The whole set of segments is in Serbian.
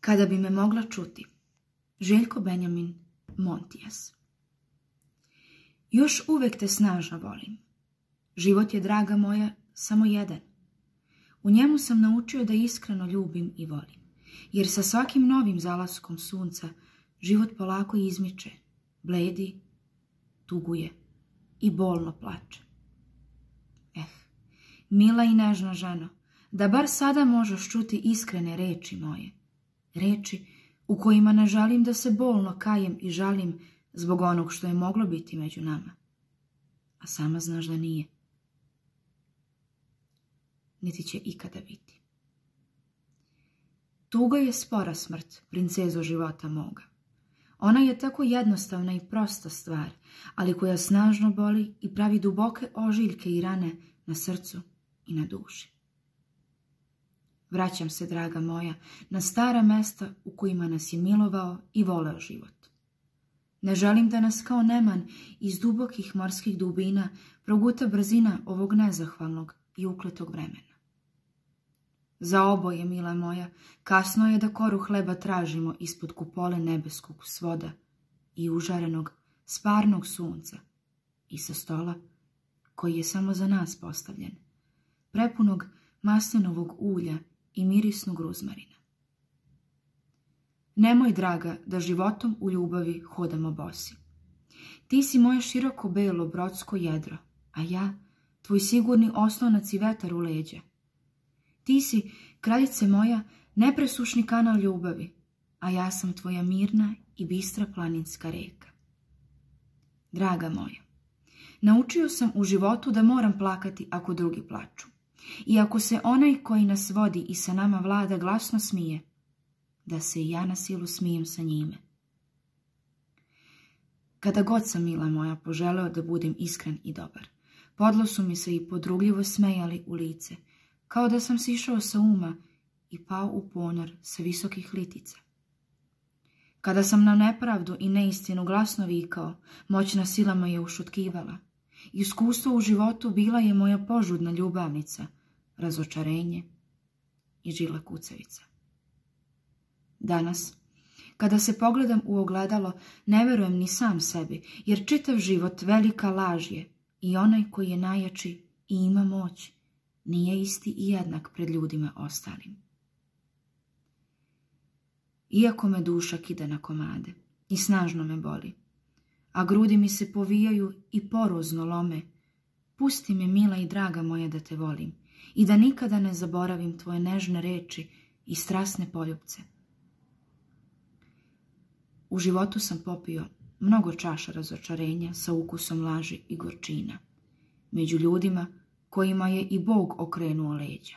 Kada bi me mogla čuti. Željko Benjamin Montijas. Još uvek te snažno volim. Život je, draga moja, samo jedan. U njemu sam naučio da iskreno ljubim i volim, jer sa svakim novim zalaskom sunca život polako izmiče, bledi, tuguje i bolno plače. Mila i nežna ženo, da bar sada možeš čuti iskrene reči moje, reči u kojima ne želim da se bolno kajem i žalim zbog onog što je moglo biti među nama, a sama znaš da nije, niti će ikada biti. Tuga je spora smrt, princezo života moga. Ona je tako jednostavna i prosta stvar, ali koja snažno boli i pravi duboke ožiljke i rane na srcu i na duši. Vraćam se, draga moja, na stara mesta u kojima nas je milovao i voleo život. Ne želim da nas kao neman iz dubokih morskih dubina proguta brzina ovog nezahvalnog i ukletog vremena. Za oboje, mila moja, kasno je da koru hleba tražimo ispod kupole nebeskog svoda i užarenog, sparnog sunca i sa stola koji je samo za nas postavljen, prepunog maslinovog ulja i mirisnog ruzmarina. Nemoj, draga, da životom u ljubavi hodamo bosi. Ti si moje široko belo brodsko jedro, a ja, tvoj sigurni oslonac i vetar u leđa. Ti si, kraljice moja, nepresušni kanal ljubavi, a ja sam tvoja mirna i bistra planinska reka. Draga moja, naučio sam u životu da moram plakati ako drugi plaču. I ako se onaj koji nas vodi i sa nama vlada glasno smije, da se i ja na silu smijem sa njime. Kada god sam, mila moja, poželeo da budem iskren i dobar, podlo su mi se i podrugljivo smejali u lice, kao da sam sišao sa uma i pao u ponor sa visokih litica. Kada sam na nepravdu i neistinu glasno vikao, moćna sila me je ušutkivala. Iskustvo u životu bila je moja požudna ljubavnica, razočarenje i žila kucavica. Danas, kada se pogledam u ogledalo, ne verujem ni sam sebi, jer čitav život velika laž je i onaj koji je najjači i ima moć, nije isti i jednak pred ljudima ostalim. Iako me duša kida na komade i snažno me boli, a grudi mi se povijaju i porozno lome, pusti me, mila i draga moja, da te volim i da nikada ne zaboravim tvoje nežne reči i strasne poljupce. U životu sam popio mnogo čaša razočarenja sa ukusom laži i gorčina, među ljudima kojima je i Bog okrenuo leđa.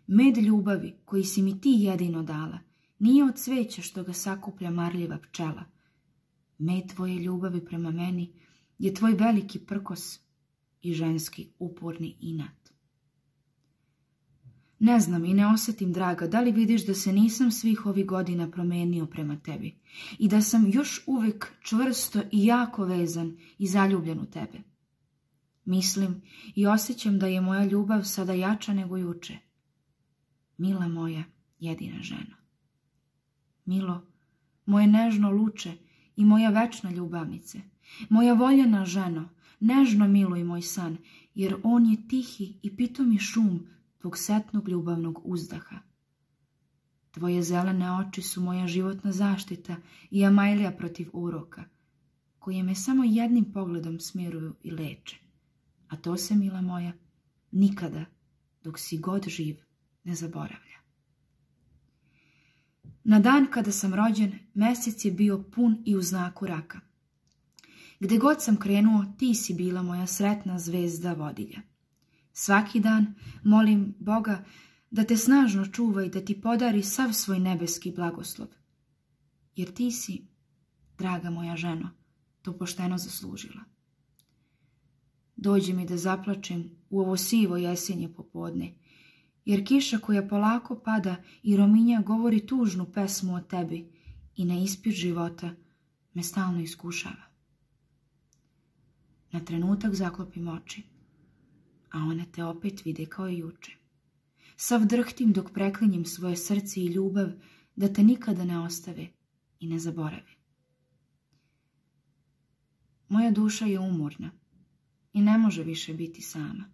Med ljubavi koji si mi ti jedino dala nije od cveća što ga sakuplja marljiva pčela. Med tvoje ljubavi prema meni je tvoj veliki prkos i ženski uporni inat. Ne znam i ne osjetim, draga, da li vidiš da se nisam svih ovih godina promenio prema tebi i da sam još uvek čvrsto i jako vezan i zaljubljen u tebe. Mislim i osjećam da je moja ljubav sada jača nego juče. Mila moja, jedina žena. Milo, moje nežno luče i moja večna ljubavnice, moja voljena ženo, nežno miluj moj san, jer on je tihi i pitomi šum tvog setnog ljubavnog uzdaha. Tvoje zelene oči su moja životna zaštita i amajlija protiv uroka, koje me samo jednim pogledom smiruju i leče. A to se, mila moja, nikada, dok si god živ, ne zaboravlja. Na dan kada sam rođen, mesec je bio pun i u znaku raka. Gde god sam krenuo, ti si bila moja sretna zvezda vodilja. Svaki dan molim Boga da te snažno čuva i da ti podari sav svoj nebeski blagoslov. Jer ti si, draga moja ženo, to pošteno zaslužila. Dođi mi da zaplačem u ovo sivo jesenje popodne, jer kiša koja polako pada i rominja govori tužnu pesmu o tebi i na ispit života me stalno iskušava. Na trenutak zaklopim oči, a one te opet vide kao i juče. Sav drhtim dok preklinjem svoje srce i ljubav da te nikada ne ostave i ne zaborave. Moja duša je umorna i ne može više biti sama.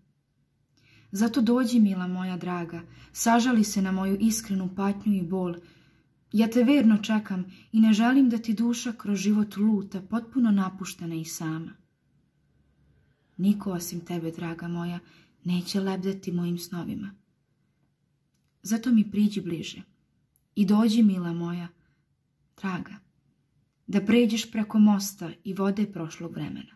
Zato dođi, mila moja draga, sažali se na moju iskrenu patnju i bol. Ja te verno čekam i ne želim da ti duša kroz život luta, potpuno napuštena i sama. Niko osim tebe, draga moja, neće lebdeti mojim snovima. Zato mi priđi bliže i dođi, mila moja, draga, da pređeš preko mosta i vode prošlog vremena.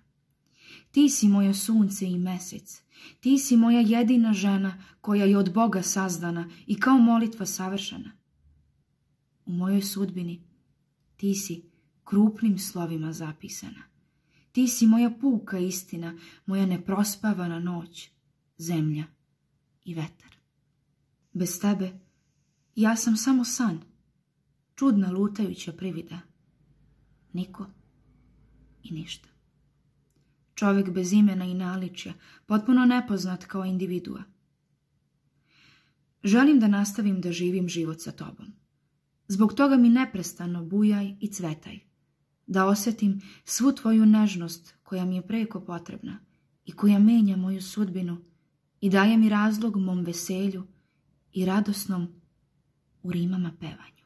Ti si moje sunce i mesec, ti si moja jedina žena koja je od Boga sazdana i kao molitva savršena. U mojoj sudbini ti si krupnim slovima zapisana. Ti si moja puka istina, moja neprospavana noć, zemlja i vetar. Bez tebe ja sam samo san, čudna lutajuća privida. Niko i ništa. Čovjek bez imena i naličja, potpuno nepoznat kao individua. Želim da nastavim da živim život sa tobom. Zbog toga mi neprestano bujaj i cvetaj, da osjetim svu tvoju nežnost koja mi je preko potrebna i koja menja moju sudbinu i daje mi razlog mom veselju i radosnom u rimama pevanju.